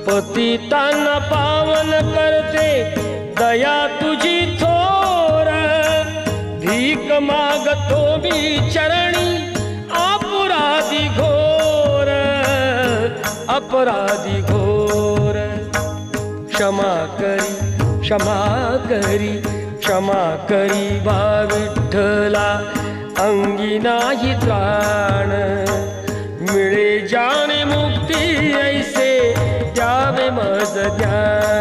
पतितांना पावन करते दया तुझी थोर, भीक मागतो मी चरणी अपराधी घोर, अपराधी घोर। क्षमा करी क्षमा करी क्षमा करी बा विठ्ठला, अंगी नाही त्राण, मिळे जाणे मुक्ती ऐसे द्यावे मज ध्यान।